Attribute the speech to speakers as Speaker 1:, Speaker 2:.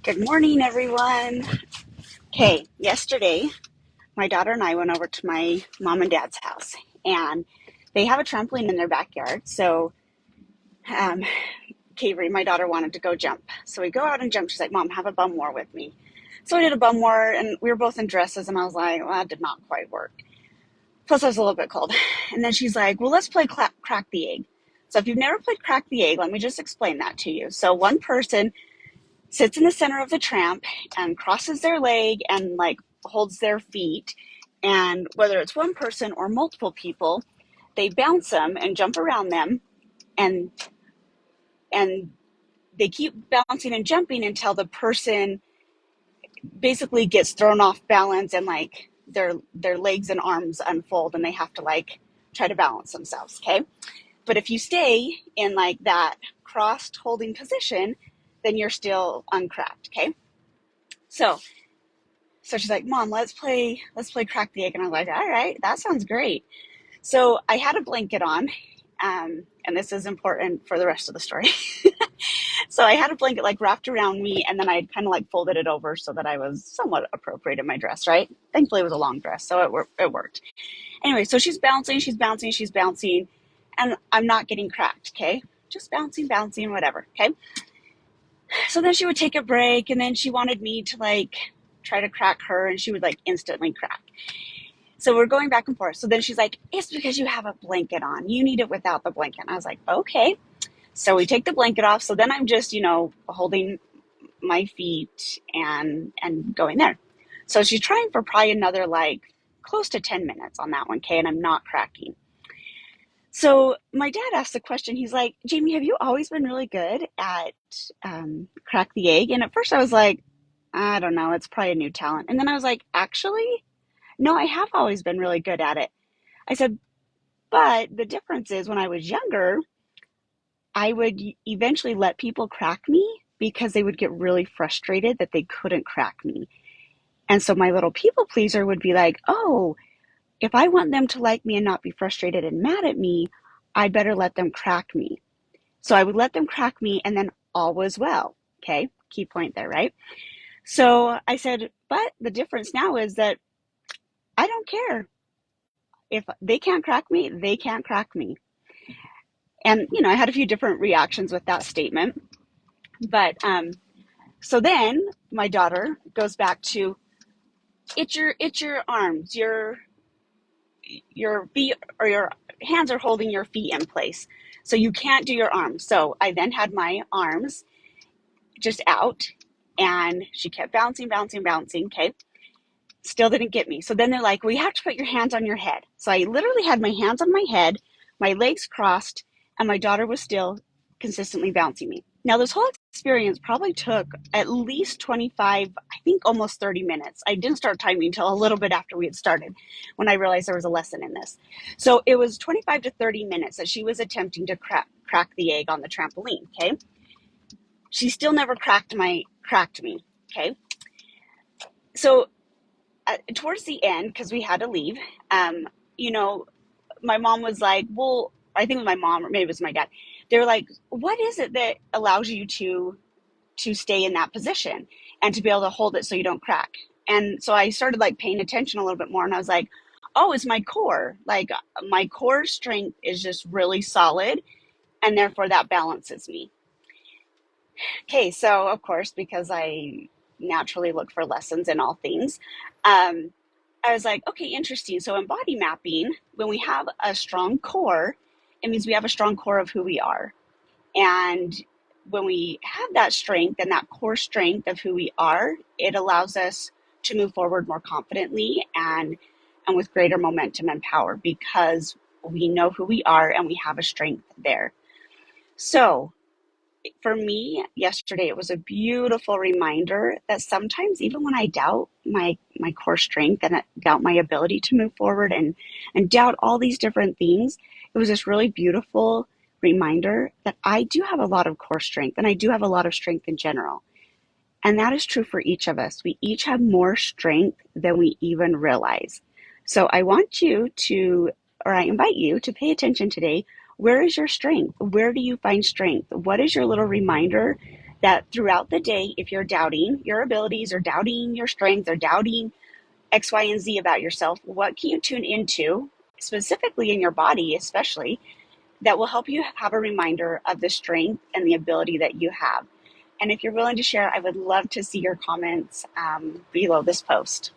Speaker 1: Good morning, everyone. Okay, yesterday, my daughter and I went over to my mom and dad's house, and they have a trampoline in their backyard. So, um, Kaveri, my daughter, wanted to go jump. So we go out and jump. She's like, Mom, have a bum war with me. So we did a bum war, and we were both in dresses, and I was like, well, that did not quite work. Plus, I was a little bit cold. And then she's like, well, let's play crack the egg. So if you've never played crack the egg, let me just explain that to you. So one person sits in the center of the tramp and crosses their leg and like holds their feet. And whether it's one person or multiple people, they bounce them and jump around them, and and they keep bouncing and jumping until the person basically gets thrown off balance, and like their legs and arms unfold and they have to like try to balance themselves. Okay. But if you stay in like that crossed holding position, then you're still uncracked. Okay. So she's like, Mom, let's play crack the egg. And I was like, all right, that sounds great. So I had a blanket on, and this is important for the rest of the story. So I had a blanket like wrapped around me, and then I had kind of like folded it over so that I was somewhat appropriate in my dress, right? Thankfully, it was a long dress, so it worked. Anyway, so she's bouncing, and I'm not getting cracked, okay? Just bouncing, whatever, okay? So then she would take a break, and then she wanted me to like try to crack her, and she would like instantly crack. So we're going back and forth. So then she's like, it's because you have a blanket on. You need it without the blanket. And I was like, okay. So we take the blanket off. So then I'm just, holding my feet and going there. So she's trying for probably another like close to 10 minutes on that one, okay? And I'm not cracking. So my dad asked the question. He's like, Jamie, have you always been really good at crack the egg? And at first I was like, I don't know. It's probably a new talent. And then I was like, actually, no, I have always been really good at it. I said, but the difference is when I was younger, I would eventually let people crack me because they would get really frustrated that they couldn't crack me. And so my little people pleaser would be like, oh, if I want them to like me and not be frustrated and mad at me, I better let them crack me. So I would let them crack me, and then all was well. Okay, key point there, right? So I said, but the difference now is that I don't care. If they can't crack me, they can't crack me. And, I had a few different reactions with that statement. But so then my daughter goes back to, it's your arms, your feet or your hands are holding your feet in place. So you can't do your arms. So I then had my arms just out, and she kept bouncing. Okay. Still didn't get me. So then they're like, well, you have to put your hands on your head. So I literally had my hands on my head, my legs crossed, and my daughter was still consistently bouncing me. Now, this whole experience probably took at least 25, I think almost 30 minutes. I didn't start timing until a little bit after we had started, when I realized there was a lesson in this. So it was 25 to 30 minutes that she was attempting to crack the egg on the trampoline, okay? She still never cracked me, okay? So towards the end, because we had to leave, you know, my mom was like, well, I think it was my mom, or maybe it was my dad. They were like, what is it that allows you to stay in that position and to be able to hold it so you don't crack? And so I started like paying attention a little bit more, and I was like, oh, it's my core. Like my core strength is just really solid, and therefore that balances me. Okay, so of course, because I naturally look for lessons in all things, um, I was like, okay, interesting. So in body mapping, when we have a strong core, it means we have a strong core of who we are. And when we have that strength and that core strength of who we are, it allows us to move forward more confidently and with greater momentum and power, because we know who we are and we have a strength there. So for me, yesterday, it was a beautiful reminder that sometimes, even when I doubt my core strength and doubt my ability to move forward and doubt all these different things, it was this really beautiful reminder that I do have a lot of core strength, and I do have a lot of strength in general. And that is true for each of us. We each have more strength than we even realize. So I want you to, or I invite you to pay attention today. Where is your strength? Where do you find strength? What is your little reminder that throughout the day, if you're doubting your abilities or doubting your strength or doubting X, Y, and Z about yourself, what can you tune into specifically in your body, especially that will help you have a reminder of the strength and the ability that you have? And if you're willing to share, I would love to see your comments below this post.